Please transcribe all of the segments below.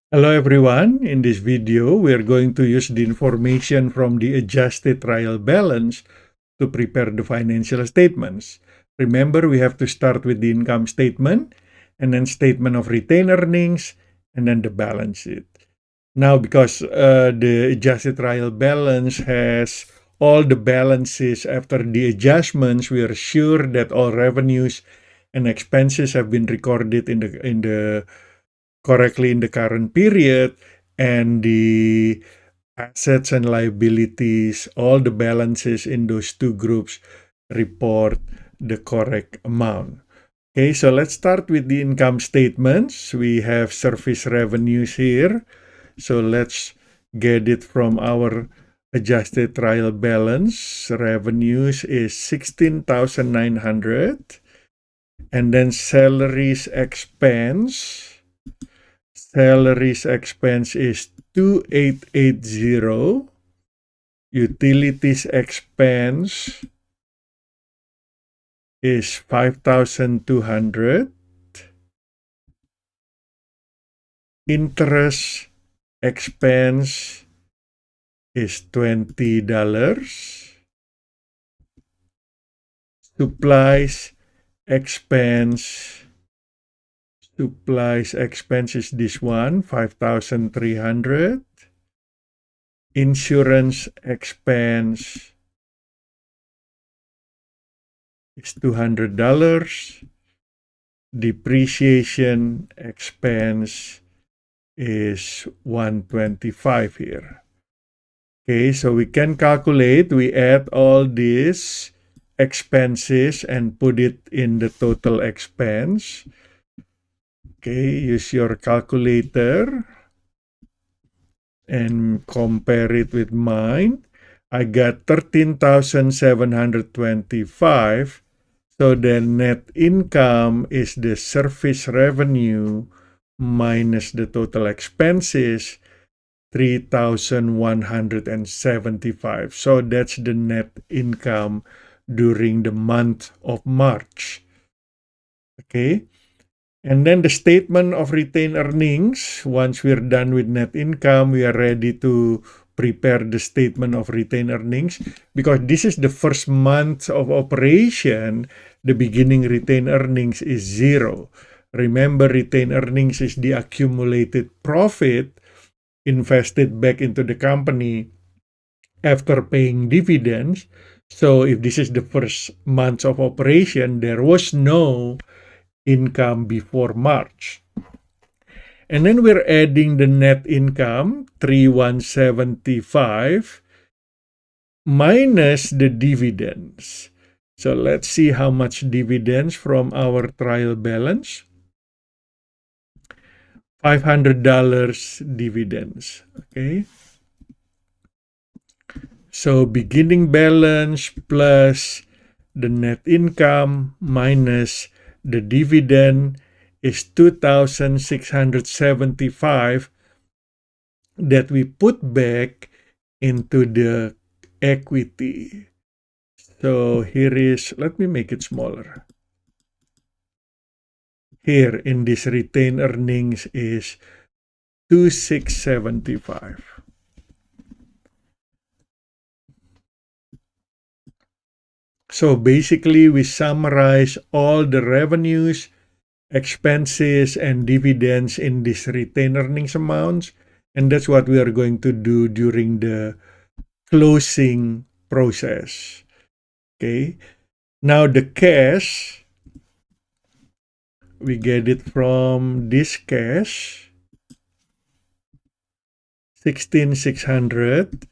Hello everyone, in this video we are going to use the information from the adjusted trial balance to prepare the financial statements. Remember, we have to start with the income statement and then statement of retained earnings and then the balance sheet. Now, because the adjusted trial balance has all the balances after the adjustments, we are sure that all revenues and expenses have been recorded in the correctly in the current period, and the assets and liabilities, all the balances in those two groups report the correct amount. Okay, so let's start with the income statements. We have service revenues here. So let's get it from our adjusted trial balance. Revenues is 16,900. And then salaries expense is 2880. Utilities expense is 5,200. Interest expense is $20. Supplies expense is this one, 5,300. Insurance expense is $200. Depreciation expense is 125 here. Okay, so we can calculate, we add all these expenses and put it in the total expense. Okay, use your calculator and compare it with mine. I got 13,725. So the net income is the service revenue minus the total expenses, 3,175. So that's the net income during the month of March. Okay. And then the statement of retained earnings. Once we're done with net income, we are ready to prepare the statement of retained earnings, because this is the first month of operation. The beginning retained earnings is zero. Remember, retained earnings is the accumulated profit invested back into the company after paying dividends. So if this is the first month of operation, there was no income before March. And then we're adding the net income, 3,175, minus the dividends. So let's see how much dividends from our trial balance. $500 dividends. Okay. So beginning balance plus the net income minus the dividend is 2,675 that we put back into the equity. So here is, let me make it smaller. Here in this retained earnings is 2,675. So basically we summarize all the revenues, expenses, and dividends in this retained earnings amounts. And that's what we are going to do during the closing process. Okay. Now the cash, we get it from this cash, 16,600.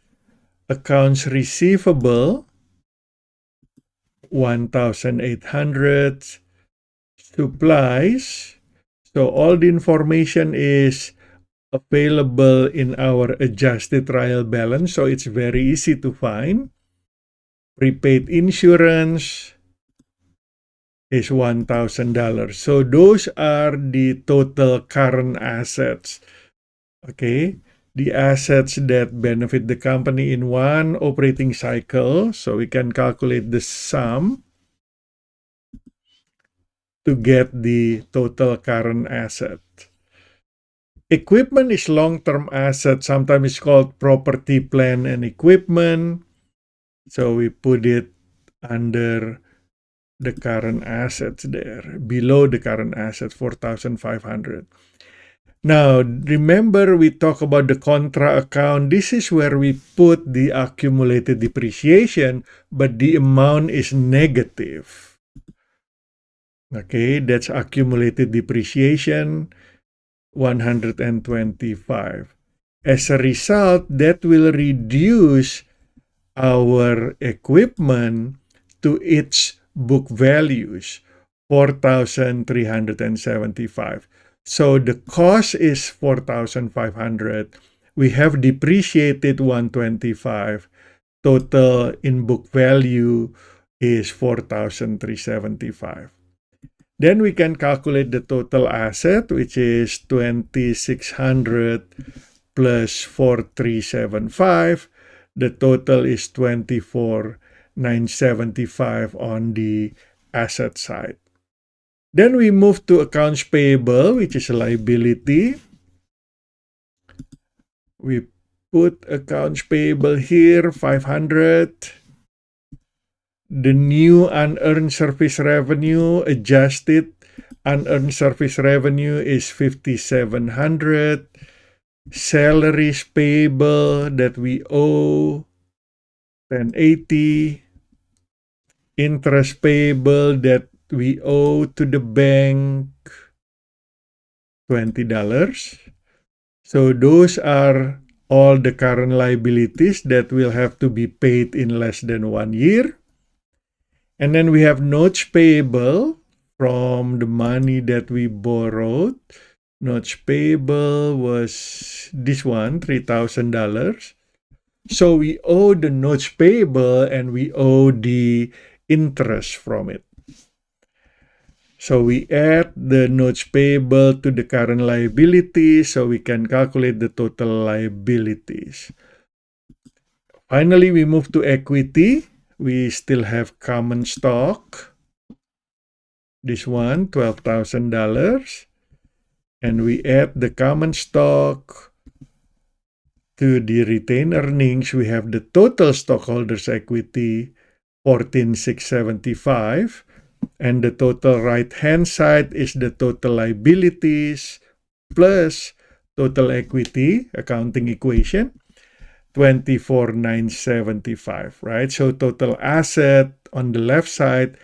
Accounts receivable, 1,800. Supplies. So all the information is available in our adjusted trial balance, so it's very easy to find. Prepaid insurance is $1,000. So those are the total current assets. Okay, the assets that benefit the company in one operating cycle. So we can calculate the sum to get the total current asset. Equipment is long-term asset. Sometimes it's called property, plant, and equipment. So we put it under the current assets there, below the current assets, 4,500. Now, remember we talk about the contra account. This is where we put the accumulated depreciation, but the amount is negative. Okay, that's accumulated depreciation, 125. As a result, that will reduce our equipment to its book values, 4,375. So the cost is 4,500. We have depreciated 125. Total in book value is 4,375. Then we can calculate the total asset, which is 2,600 plus 4,375. The total is 24,975 on the asset side. Then we move to accounts payable, which is a liability. We put accounts payable here, 500. The new unearned service revenue, adjusted unearned service revenue is 5,700. Salaries payable that we owe, 1080. Interest payable that we owe to the bank, $20. So those are all the current liabilities that will have to be paid in less than 1 year. And then we have notes payable from the money that we borrowed. Notes payable was this one, $3,000. So we owe the notes payable and we owe the interest from it. So we add the notes payable to the current liabilities so we can calculate the total liabilities. Finally, we move to equity. We still have common stock. This one, $12,000. And we add the common stock to the retained earnings. We have the total stockholders' equity, 14,675. And the total right-hand side is the total liabilities plus total equity, accounting equation, 24,975, right? So total asset on the left side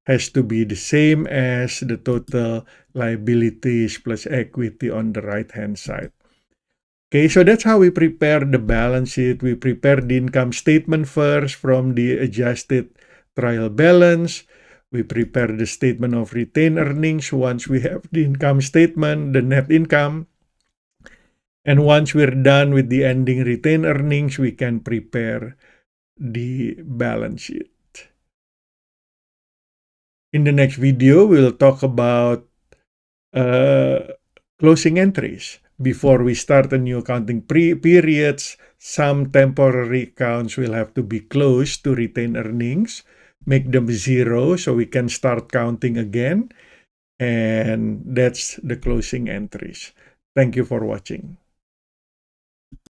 has to be the same as the total liabilities plus equity on the right-hand side. Okay, so that's how we prepare the balance sheet. We prepare the income statement first from the adjusted trial balance. We prepare the statement of retained earnings once we have the income statement, the net income. And once we're done with the ending retained earnings, we can prepare the balance sheet. In the next video, we'll talk about closing entries. Before we start a new accounting periods, some temporary accounts will have to be closed to retain earnings, make them 0 so we can start counting again. And that's the closing entries. Thank you for watching.